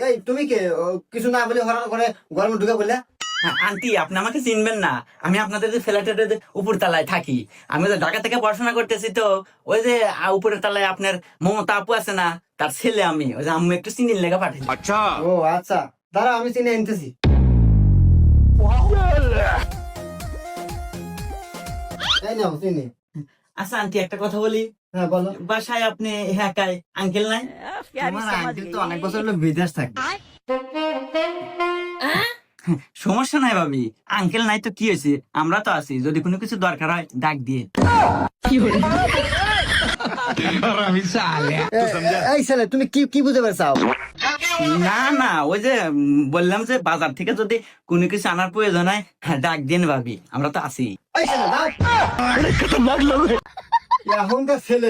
এই তুমি কে কিছু না বলে হঠাৎ করে গরমে ঢুকে বললে? আন্টি আপনি আমাকে চিনবেন না, আমি আপনাদের যে ফ্ল্যাটের উপর তলায় থাকি। আমি তো ঢাকা থেকে পড়াশোনা করতেছি, তো ওই যে উপরের তলায় আপনার মমতা আপু আছে না, তার ছেলে আমি। ওই যে আম্মু একটু চিনির লেখা পাঠাই। ও আচ্ছা, দাঁড়া আমি চিনে আনতেছি। এই নাও চিনি। আচ্ছা আন্টি একটা কথা বলি, হ্যাঁ বলো। বাসায় আপনি একাই, আঙ্কেল নাই? আমার আঙ্কেল তো অনেক বছর হলো বিদেশ থাকে। সমস্যা নাই ভাবি, আঙ্কেল নাই তো কি হয়েছে, আমরা তো আছি, যদি কোনো কিছু দরকার হয় ডাক দিয়ে। এই ছেলে তুমি কি কি বুঝতে পারছাও? না না, ওই যে বললাম যে বাজার থেকে যদি কোনো কিছু আনার প্রয়োজন হয় ডাক দিন ভাবি, আমরা তো আছি। এই ছেলে দাও। এখনকার ছেলে